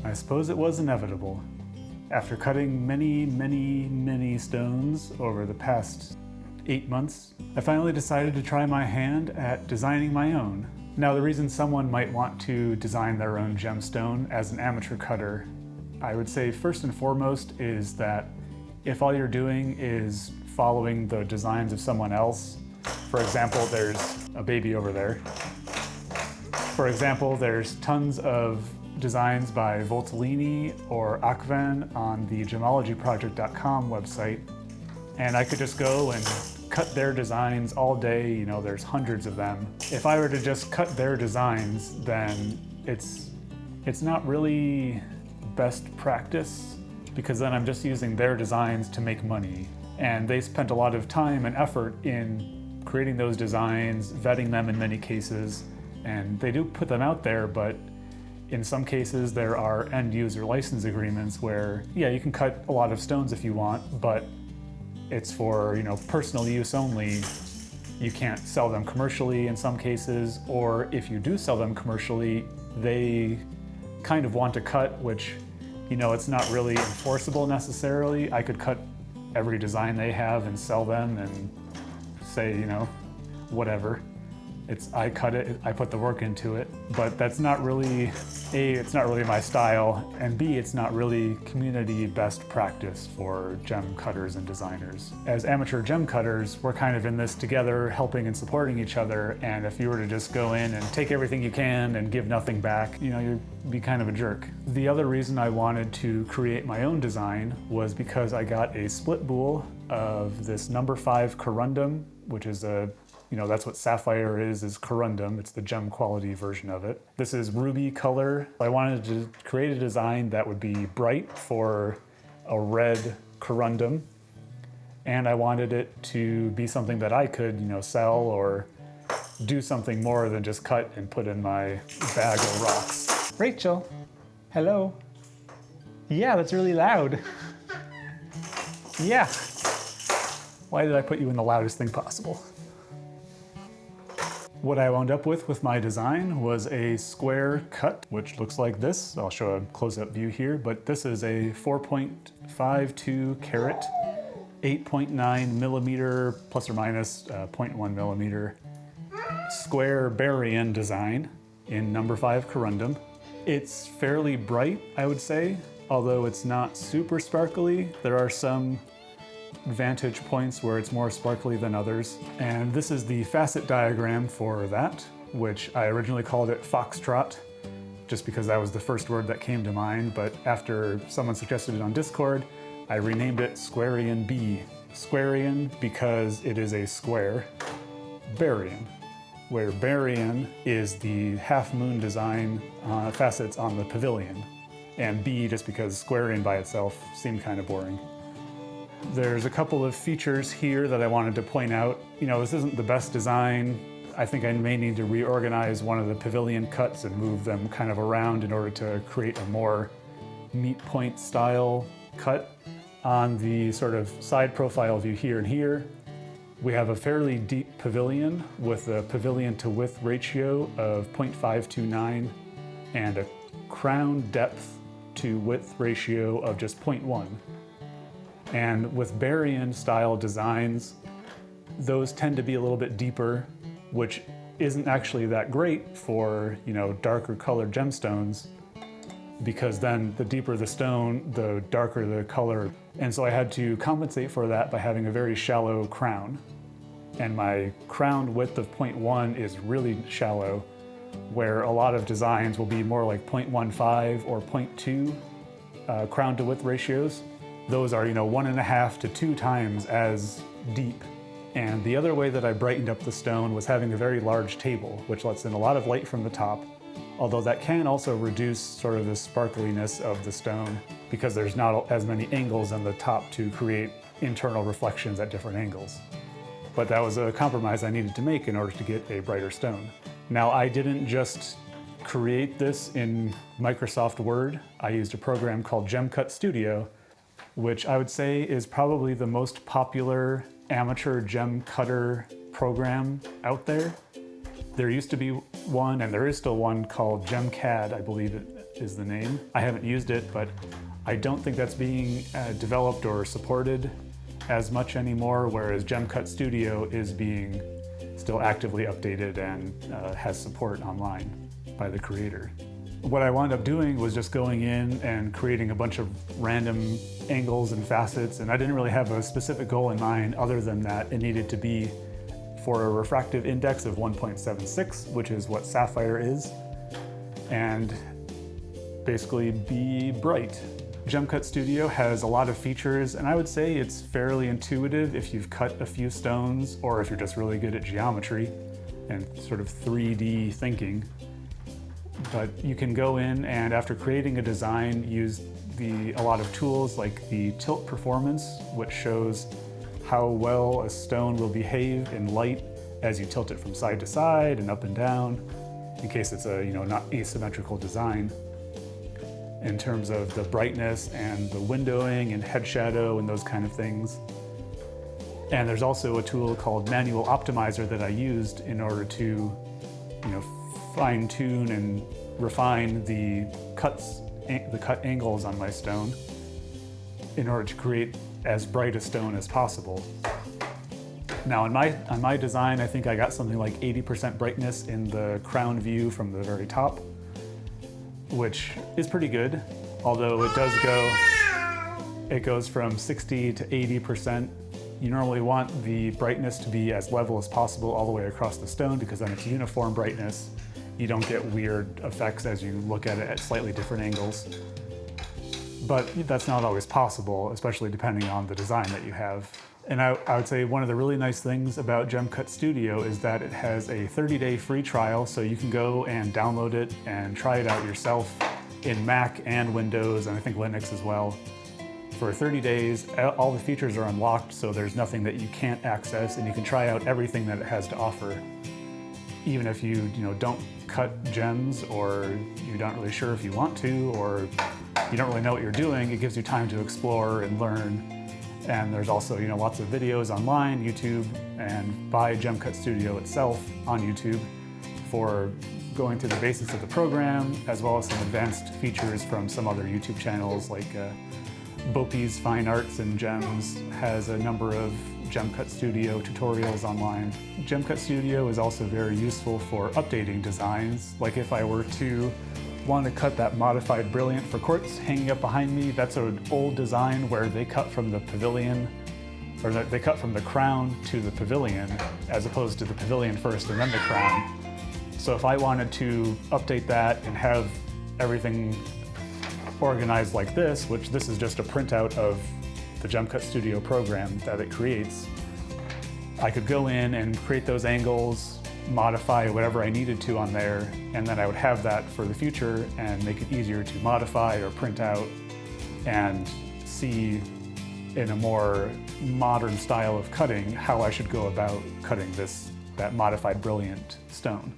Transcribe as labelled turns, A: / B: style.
A: I suppose it was inevitable. After cutting many stones over the past 8 months, I finally decided to try my hand at designing my own. Now, the reason someone might want to design their own gemstone as an amateur cutter, I would say first and foremost is that if all you're doing is following the designs of someone else, for example, there's a baby over there. For example, there's tons of designs by Voltolini or Akvan on the gemologyproject.com website, and I could just go and cut their designs all day. You know, there's hundreds of them. If I were to just cut their designs, then it's not really best practice, because then I'm just using their designs to make money. And they spent a lot of time and effort in creating those designs, vetting them in many cases, and they do put them out there, but in some cases there are end user license agreements where, yeah, you can cut a lot of stones if you want, but it's for, you know, personal use only. You can't sell them commercially in some cases, or if you do sell them commercially, they kind of want to cut, which, you know, it's not really enforceable necessarily. I could cut every design they have and sell them and say, you know, whatever. I cut it, I put the work into it, but that's not really, A, it's not really my style, and B, it's not really community best practice for gem cutters and designers. As amateur gem cutters, we're kind of in this together, helping and supporting each other, and if you were to just go in and take everything you can and give nothing back, you know, you'd be kind of a jerk. The other reason I wanted to create my own design was because I got a split boule of this number 5 corundum, which is a, you know, that's what sapphire is corundum. It's the gem quality version of it. This is ruby color. I wanted to create a design that would be bright for a red corundum, and I wanted it to be something that I could, you know, sell or do something more than just cut and put in my bag of rocks. Rachel, hello. Yeah, that's really loud. Yeah. Why did I put you in the loudest thing possible? What I wound up with my design was a square cut, which looks like this. I'll show a close-up view here, but this is a 4.52 carat, 8.9 millimeter plus or minus 0.1 millimeter square Barian design in number 5 corundum. It's fairly bright, I would say, although it's not super sparkly. There are some vantage points where it's more sparkly than others. And this is the facet diagram for that, which I originally called it Foxtrot, just because that was the first word that came to mind. But after someone suggested it on Discord, I renamed it Squarion B. Squarion because it is a square. Barian, where Barian is the half moon design facets on the pavilion. And B just because Squarion by itself seemed kind of boring. There's a couple of features here that I wanted to point out. You know, this isn't the best design. I think I may need to reorganize one of the pavilion cuts and move them kind of around in order to create a more meat point style cut. On the sort of side profile view here and here, we have a fairly deep pavilion with a pavilion to width ratio of 0.529 and a crown depth to width ratio of just 0.1. And with Barian style designs, those tend to be a little bit deeper, which isn't actually that great for, you know, darker colored gemstones, because then the deeper the stone, the darker the color. And so I had to compensate for that by having a very shallow crown. And my crown width of 0.1 is really shallow, where a lot of designs will be more like 0.15 or 0.2 crown to width ratios. Those are, you know, 1.5 to 2 times as deep. And the other way that I brightened up the stone was having a very large table, which lets in a lot of light from the top, although that can also reduce sort of the sparkliness of the stone because there's not as many angles on the top to create internal reflections at different angles. But that was a compromise I needed to make in order to get a brighter stone. Now, I didn't just create this in Microsoft Word. I used a program called GemCut Studio, which I would say is probably the most popular amateur gem cutter program out there. There used to be one, and there is still one called GemCAD, I believe is the name. I haven't used it, but I don't think that's being developed or supported as much anymore, whereas GemCut Studio is being still actively updated and has support online by the creator. What I wound up doing was just going in and creating a bunch of random angles and facets, and I didn't really have a specific goal in mind other than that it needed to be for a refractive index of 1.76, which is what sapphire is, and basically be bright. GemCut Studio has a lot of features, and I would say it's fairly intuitive if you've cut a few stones or if you're just really good at geometry and sort of 3D thinking. But you can go in and after creating a design, use a lot of tools like the tilt performance, which shows how well a stone will behave in light as you tilt it from side to side and up and down, in case it's a not asymmetrical design, in terms of the brightness and the windowing and head shadow and those kind of things. And there's also a tool called Manual Optimizer that I used in order to fine-tune and refine the cut angles on my stone in order to create as bright a stone as possible. Now on my design, I think I got something like 80% brightness in the crown view from the very top, which is pretty good, although it goes from 60 to 80%. You normally want the brightness to be as level as possible all the way across the stone, because then it's uniform brightness. You don't get weird effects as you look at it at slightly different angles. But that's not always possible, especially depending on the design that you have. And I would say one of the really nice things about GemCut Studio is that it has a 30-day free trial, so you can go and download it and try it out yourself in Mac and Windows, and I think Linux as well. For 30 days, all the features are unlocked, so there's nothing that you can't access, and you can try out everything that it has to offer. Even if you don't cut gems, or you're not really sure if you want to, or you don't really know what you're doing, it gives you time to explore and learn. And there's also lots of videos online, YouTube, and by GemCut Studio itself on YouTube for going through the basics of the program, as well as some advanced features from some other YouTube channels like Bopie's Fine Arts and Gems has a number of GemCut Studio tutorials online. GemCut Studio is also very useful for updating designs. Like if I were to want to cut that modified brilliant for quartz hanging up behind me, that's an old design where they cut from the pavilion, or they cut from the crown to the pavilion, as opposed to the pavilion first and then the crown. So if I wanted to update that and have everything organized like this, which this is just a printout of the GemCut Studio program that it creates, I could go in and create those angles, modify whatever I needed to on there, and then I would have that for the future and make it easier to modify or print out and see in a more modern style of cutting how I should go about cutting that modified brilliant stone.